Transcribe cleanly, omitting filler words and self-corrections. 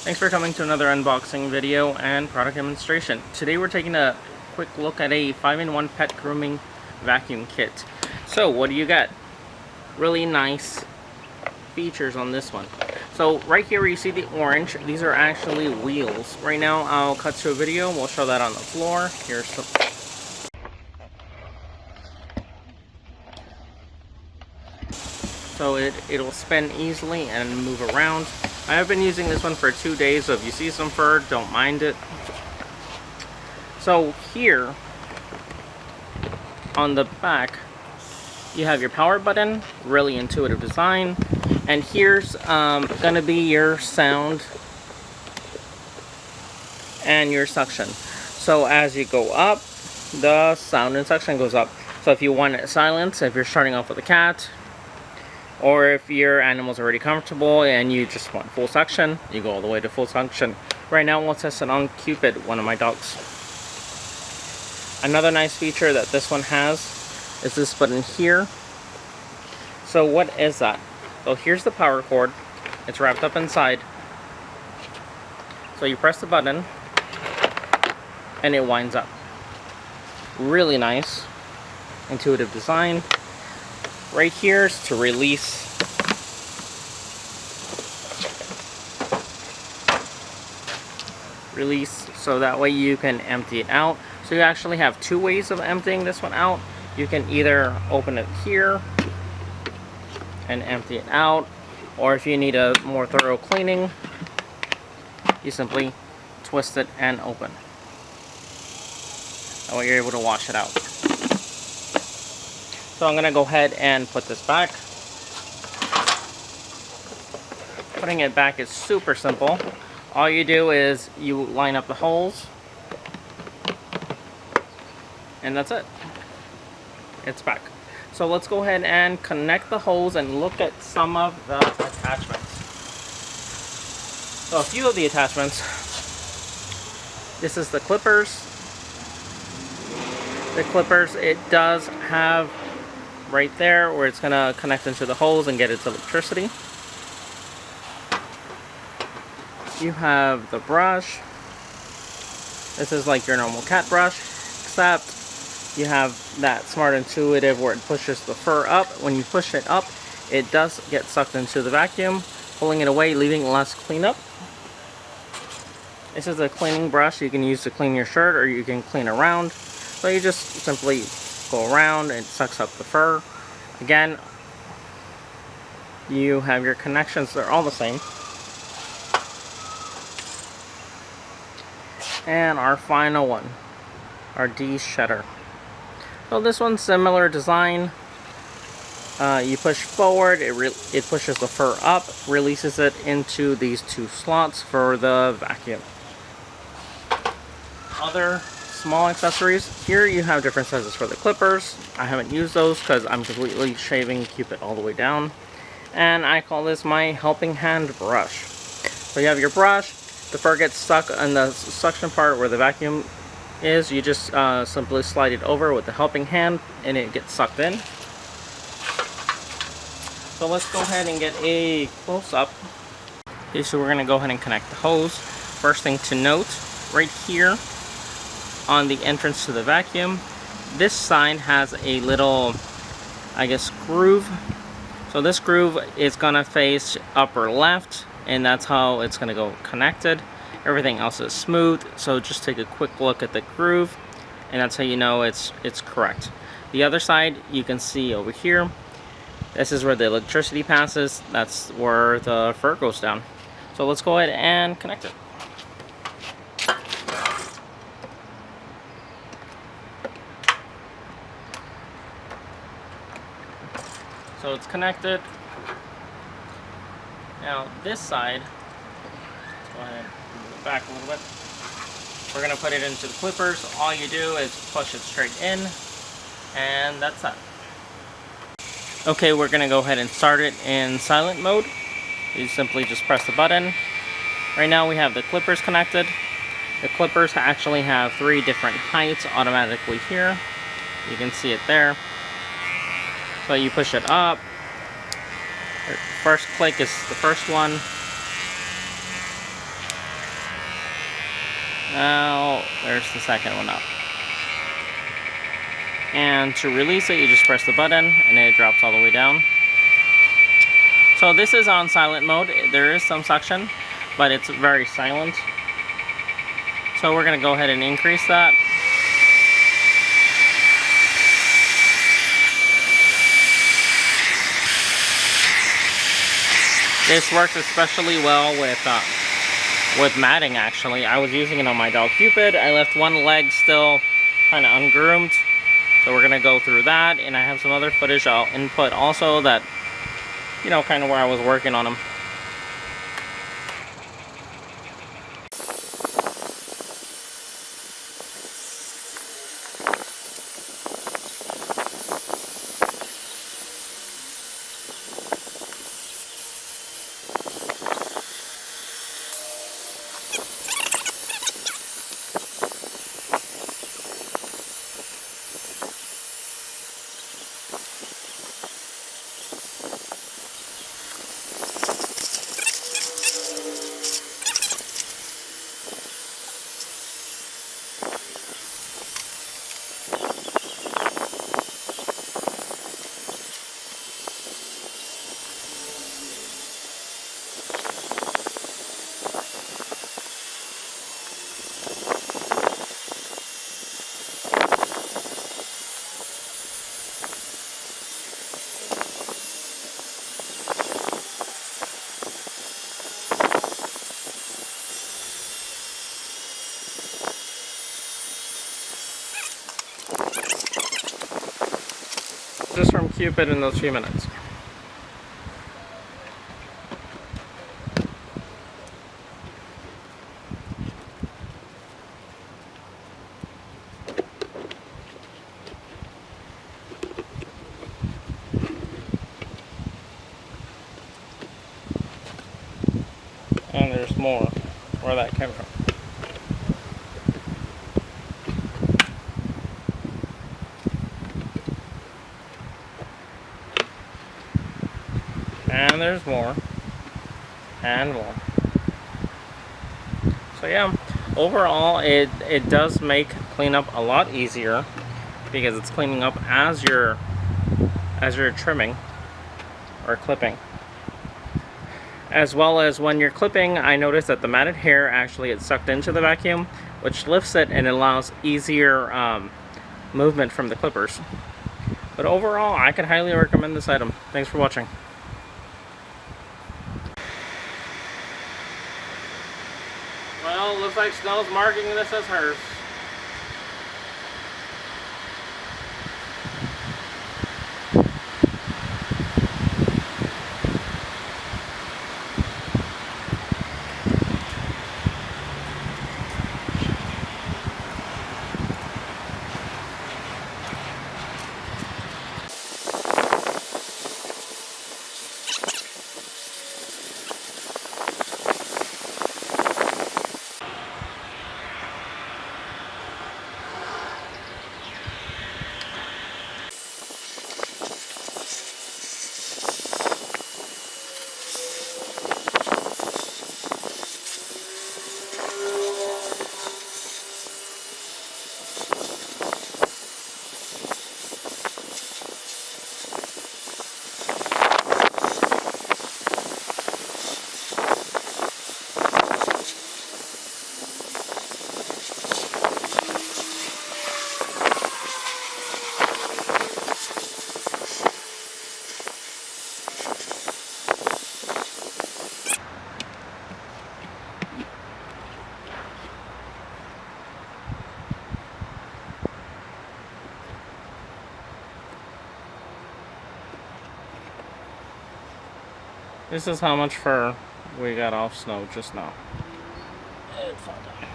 Thanks for coming to another unboxing video and product demonstration. Today we're taking a quick look at a 5-in-1 pet grooming vacuum kit. So what do you get? Really nice features on this one. So right here where you see the orange, these are actually wheels. Right now I'll cut to a video and we'll show that on the floor. Here's some. So it'll spin easily and move around. I have been using this one for 2 days, so if you see some fur, don't mind it. So here on the back, you have your power button, really intuitive design, and here's gonna be your sound and your suction. So as you go up, the sound and suction goes up. So if you want it silent, if you're starting off with a cat, or if your animal's already comfortable and you just want full suction, you go all the way to full suction. Right now we'll test it on Cupid, one of my dogs. Another nice feature that this one has is this button here. So what is that? So here's the power cord. It's wrapped up inside. So you press the button and it winds up. Really nice, intuitive design. Right here is to release. So that way you can empty it out. So you actually have two ways of emptying this one out. You can either open it here and empty it out, or if you need a more thorough cleaning, you simply twist it and open. That way you're able to wash it out. So I'm gonna go ahead and put this back. Putting it back is super simple. All you do is you line up the holes, and that's it. It's back. So let's go ahead and connect the holes and look at some of the attachments. So a few of the attachments. This is the clippers. The clippers, it does have right there where it's gonna connect into the holes and get its electricity. You have the brush. This is like your normal cat brush, except you have that smart intuitive where it pushes the fur up. When you push it up, it does get sucked into the vacuum, pulling it away, leaving less cleanup. This is a cleaning brush you can use to clean your shirt, or you can clean around. So you just simply go around and it sucks up the fur. Again, you have your connections, they're all the same. And our final one, our de-shedder. So this one's similar design. You push forward, it pushes the fur up, releases it into these two slots for the vacuum. Other small accessories. Here you have different sizes for the clippers. I haven't used those because I'm completely shaving Cupid all the way down. And I call this my helping hand brush. So you have your brush, the fur gets stuck in the suction part where the vacuum is. You just simply slide it over with the helping hand and it gets sucked in. So let's go ahead and get a close-up. Okay, so we're going to go ahead and connect the hose. First thing to note, right here on the entrance to the vacuum, this side has a little, I guess, groove. So this groove is gonna face upper left, and that's how it's gonna go connected. Everything else is smooth, so just take a quick look at the groove, and that's how you know it's correct. The other side, you can see over here, this is where the electricity passes. That's where the fur goes down. So let's go ahead and connect it. So it's connected. Now this side, let's go ahead and move it back a little bit. We're gonna put it into the clippers. All you do is push it straight in, and that's that. Okay, we're gonna go ahead and start it in silent mode. You simply just press the button. Right now we have the clippers connected. The clippers actually have 3 different heights automatically here. You can see it there. So you push it up. First click is the first one. Now, there's the second one up. And to release it, you just press the button and it drops all the way down. So this is on silent mode. There is some suction, but it's very silent. So we're gonna go ahead and increase that. This works especially well with matting, actually. I was using it on my dog Cupid. I left one leg still kind of ungroomed. So we're gonna go through that, and I have some other footage I'll input also that, you know, kind of where I was working on them. Just from Cupid in those few minutes. And there's more where that came from. And there's more. And more. So yeah, overall it does make cleanup a lot easier because it's cleaning up as you're trimming or clipping. As well as when you're clipping, I noticed that the matted hair actually is sucked into the vacuum, which lifts it and allows easier movement from the clippers. But overall, I can highly recommend this item. Thanks for watching. Well, looks like Snow's marking this as hers. This is how much fur we got off Snow just now. It fell down.